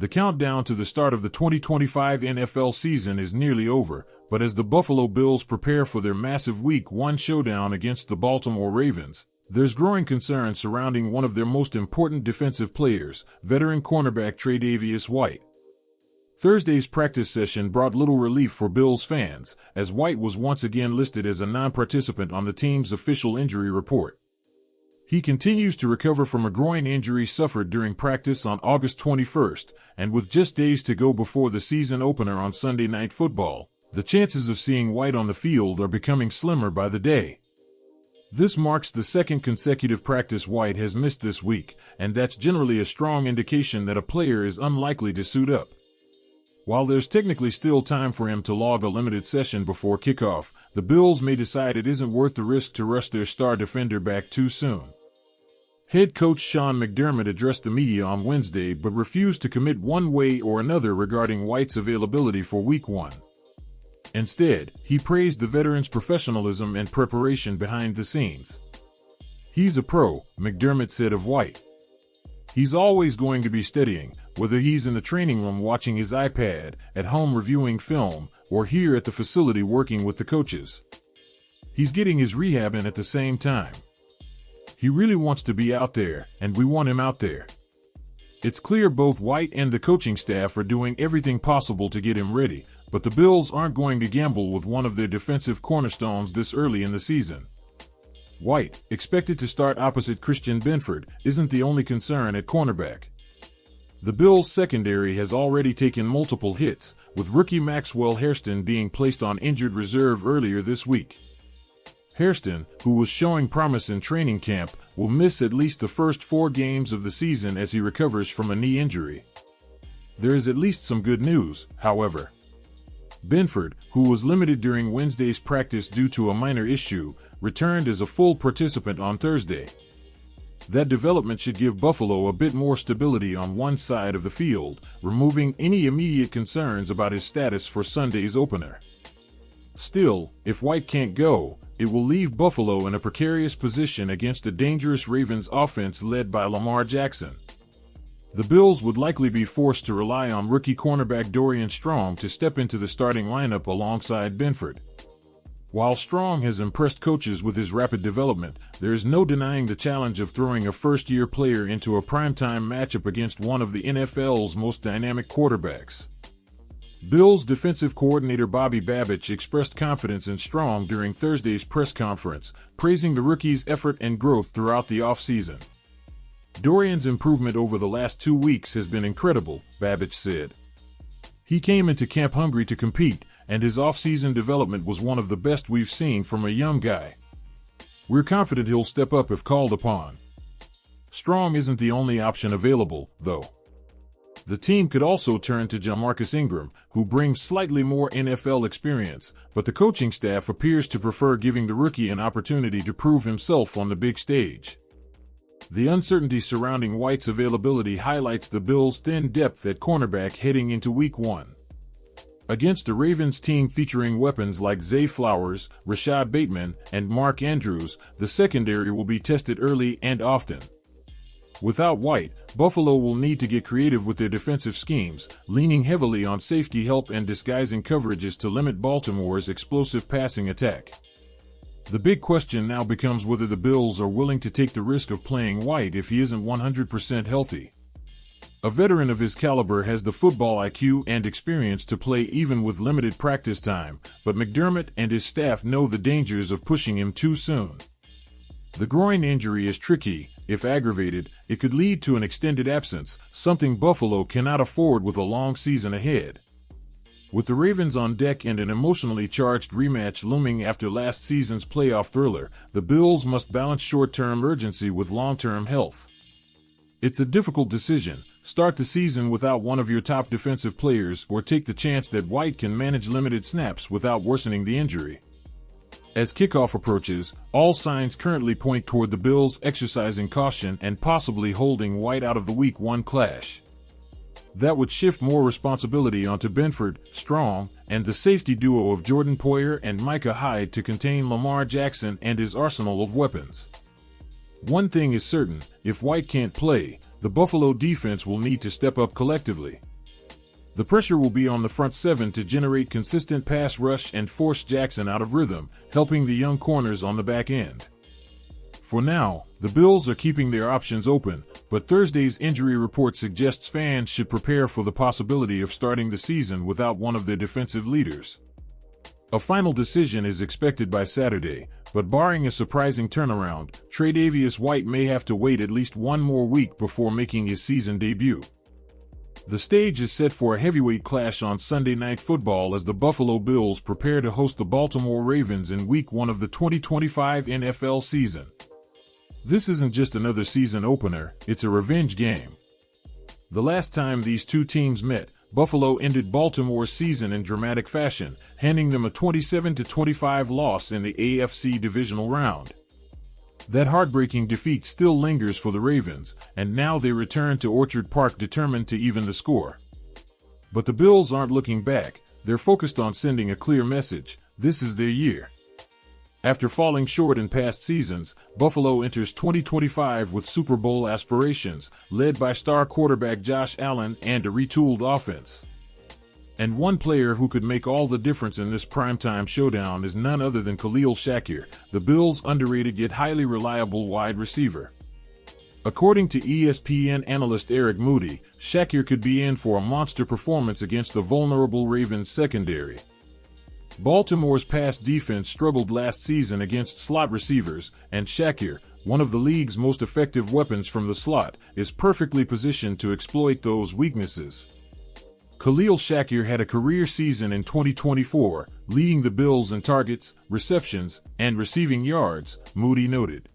The countdown to the start of the 2025 NFL season is nearly over, but as the Buffalo Bills prepare for their massive Week 1 showdown against the Baltimore Ravens, there's growing concern surrounding one of their most important defensive players, veteran cornerback Tre'Davious White. Thursday's practice session brought little relief for Bills fans, as White was once again listed as a non-participant on the team's official injury report. He continues to recover from a groin injury suffered during practice on August 21st, and with just days to go before the season opener on Sunday Night Football, the chances of seeing White on the field are becoming slimmer by the day. This marks the second consecutive practice White has missed this week, and that's generally a strong indication that a player is unlikely to suit up. While there's technically still time for him to log a limited session before kickoff, the Bills may decide it isn't worth the risk to rush their star defender back too soon. Head coach Sean McDermott addressed the media on Wednesday but refused to commit one way or another regarding White's availability for Week 1. Instead, he praised the veteran's professionalism and preparation behind the scenes. "He's a pro," McDermott said of White. "He's always going to be studying, whether he's in the training room watching his iPad, at home reviewing film, or here at the facility working with the coaches. He's getting his rehab in at the same time. He really wants to be out there, and we want him out there." It's clear both White and the coaching staff are doing everything possible to get him ready, but the Bills aren't going to gamble with one of their defensive cornerstones this early in the season. White, expected to start opposite Christian Benford, isn't the only concern at cornerback. The Bills' secondary has already taken multiple hits, with rookie Maxwell Hairston being placed on injured reserve earlier this week. Hairston, who was showing promise in training camp, will miss at least the first 4 games of the season as he recovers from a knee injury. There is at least some good news, however. Benford, who was limited during Wednesday's practice due to a minor issue, returned as a full participant on Thursday. That development should give Buffalo a bit more stability on one side of the field, removing any immediate concerns about his status for Sunday's opener. Still, if White can't go, it will leave Buffalo in a precarious position against a dangerous Ravens offense led by Lamar Jackson. The Bills would likely be forced to rely on rookie cornerback Dorian Strong to step into the starting lineup alongside Benford. While Strong has impressed coaches with his rapid development, there is no denying the challenge of throwing a first-year player into a primetime matchup against one of the NFL's most dynamic quarterbacks. Bills defensive coordinator Bobby Babich expressed confidence in Strong during Thursday's press conference, praising the rookie's effort and growth throughout the offseason. "Dorian's improvement over the last 2 weeks has been incredible," Babich said. "He came into camp hungry to compete, and his offseason development was one of the best we've seen from a young guy. We're confident he'll step up if called upon." Strong isn't the only option available, though. The team could also turn to Jamarcus Ingram, who brings slightly more NFL experience, but the coaching staff appears to prefer giving the rookie an opportunity to prove himself on the big stage. The uncertainty surrounding White's availability highlights the Bills' thin depth at cornerback heading into Week 1. Against a Ravens team featuring weapons like Zay Flowers, Rashad Bateman, and Mark Andrews, the secondary will be tested early and often. Without White, Buffalo will need to get creative with their defensive schemes, leaning heavily on safety help and disguising coverages to limit Baltimore's explosive passing attack. The big question now becomes whether the Bills are willing to take the risk of playing White if he isn't 100% healthy. A veteran of his caliber has the football IQ and experience to play even with limited practice time, but McDermott and his staff know the dangers of pushing him too soon. The groin injury is tricky. If aggravated, it could lead to an extended absence, something Buffalo cannot afford with a long season ahead. With the Ravens on deck and an emotionally charged rematch looming after last season's playoff thriller, the Bills must balance short-term urgency with long-term health. It's a difficult decision: start the season without one of your top defensive players or take the chance that White can manage limited snaps without worsening the injury. As kickoff approaches, all signs currently point toward the Bills exercising caution and possibly holding White out of the Week 1 clash. That would shift more responsibility onto Benford, Strong, and the safety duo of Jordan Poyer and Micah Hyde to contain Lamar Jackson and his arsenal of weapons. One thing is certain: if White can't play, the Buffalo defense will need to step up collectively. The pressure will be on the front seven to generate consistent pass rush and force Jackson out of rhythm, helping the young corners on the back end. For now, the Bills are keeping their options open, but Thursday's injury report suggests fans should prepare for the possibility of starting the season without one of their defensive leaders. A final decision is expected by Saturday, but barring a surprising turnaround, Tre'Davious White may have to wait at least one more week before making his season debut. The stage is set for a heavyweight clash on Sunday Night Football as the Buffalo Bills prepare to host the Baltimore Ravens in Week 1 of the 2025 NFL season. This isn't just another season opener, it's a revenge game. The last time these two teams met, Buffalo ended Baltimore's season in dramatic fashion, handing them a 27-25 loss in the AFC divisional round. That heartbreaking defeat still lingers for the Ravens, and now they return to Orchard Park determined to even the score. But the Bills aren't looking back, they're focused on sending a clear message: this is their year. After falling short in past seasons, Buffalo enters 2025 with Super Bowl aspirations, led by star quarterback Josh Allen and a retooled offense. And one player who could make all the difference in this primetime showdown is none other than Khalil Shakir, the Bills' underrated yet highly reliable wide receiver. According to ESPN analyst Eric Moody, Shakir could be in for a monster performance against the vulnerable Ravens secondary. Baltimore's pass defense struggled last season against slot receivers, and Shakir, one of the league's most effective weapons from the slot, is perfectly positioned to exploit those weaknesses. Khalil Shakir had a career season in 2024, leading the Bills in targets, receptions, and receiving yards, Moody noted.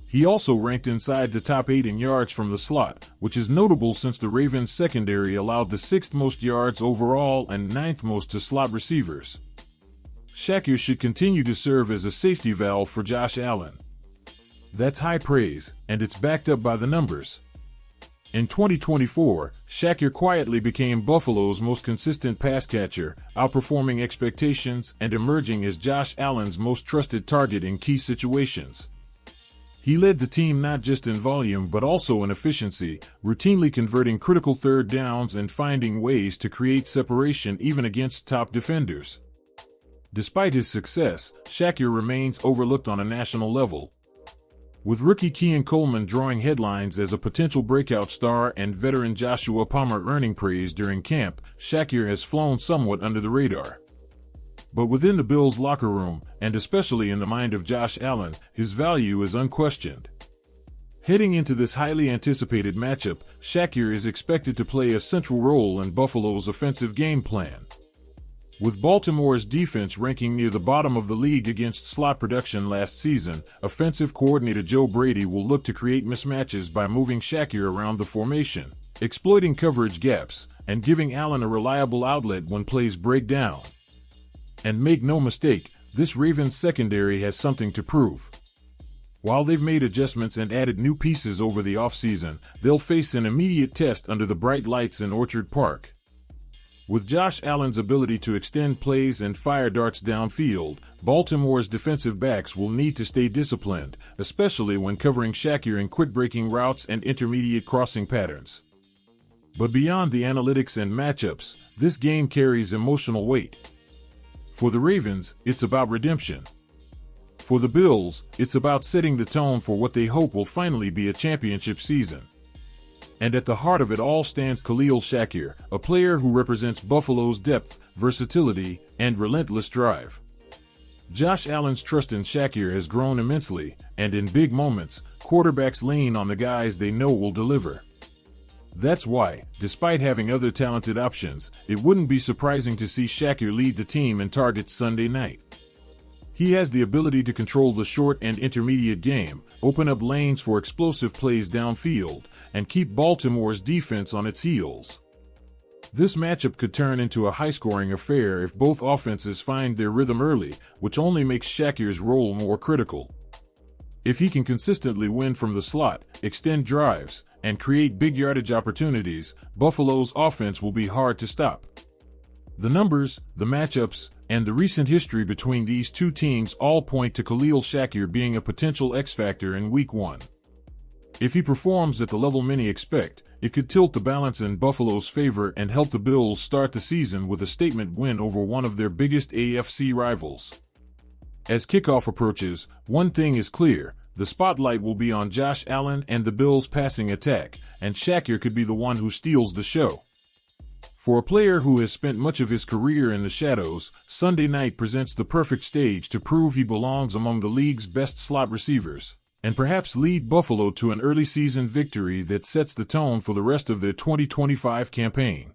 He also ranked inside the top 8 in yards from the slot, which is notable since the Ravens secondary allowed the 6th most yards overall and 9th most to slot receivers. Shakir should continue to serve as a safety valve for Josh Allen. That's high praise, and it's backed up by the numbers. In 2024, Shakir quietly became Buffalo's most consistent pass catcher, outperforming expectations and emerging as Josh Allen's most trusted target in key situations. He led the team not just in volume but also in efficiency, routinely converting critical third downs and finding ways to create separation even against top defenders. Despite his success, Shakir remains overlooked on a national level. With rookie Keon Coleman drawing headlines as a potential breakout star and veteran Joshua Palmer earning praise during camp, Shakir has flown somewhat under the radar. But within the Bills' locker room, and especially in the mind of Josh Allen, his value is unquestioned. Heading into this highly anticipated matchup, Shakir is expected to play a central role in Buffalo's offensive game plan. With Baltimore's defense ranking near the bottom of the league against slot production last season, offensive coordinator Joe Brady will look to create mismatches by moving Shakir around the formation, exploiting coverage gaps, and giving Allen a reliable outlet when plays break down. And make no mistake, this Ravens secondary has something to prove. While they've made adjustments and added new pieces over the offseason, they'll face an immediate test under the bright lights in Orchard Park. With Josh Allen's ability to extend plays and fire darts downfield, Baltimore's defensive backs will need to stay disciplined, especially when covering Shakir in quick-breaking routes and intermediate crossing patterns. But beyond the analytics and matchups, this game carries emotional weight. For the Ravens, it's about redemption. For the Bills, it's about setting the tone for what they hope will finally be a championship season. And at the heart of it all stands Khalil Shakir, a player who represents Buffalo's depth, versatility, and relentless drive. Josh Allen's trust in Shakir has grown immensely, and in big moments, quarterbacks lean on the guys they know will deliver. That's why, despite having other talented options, it wouldn't be surprising to see Shakir lead the team in targets Sunday night. He has the ability to control the short and intermediate game, open up lanes for explosive plays downfield, and keep Baltimore's defense on its heels. This matchup could turn into a high-scoring affair if both offenses find their rhythm early, which only makes Shakir's role more critical. If he can consistently win from the slot, extend drives, and create big yardage opportunities, Buffalo's offense will be hard to stop. The numbers, the matchups, and the recent history between these two teams all point to Khalil Shakir being a potential X-factor in Week 1. If he performs at the level many expect, it could tilt the balance in Buffalo's favor and help the Bills start the season with a statement win over one of their biggest AFC rivals. As kickoff approaches, one thing is clear: the spotlight will be on Josh Allen and the Bills' passing attack, and Shakir could be the one who steals the show. For a player who has spent much of his career in the shadows, Sunday night presents the perfect stage to prove he belongs among the league's best slot receivers, and perhaps lead Buffalo to an early season victory that sets the tone for the rest of their 2025 campaign.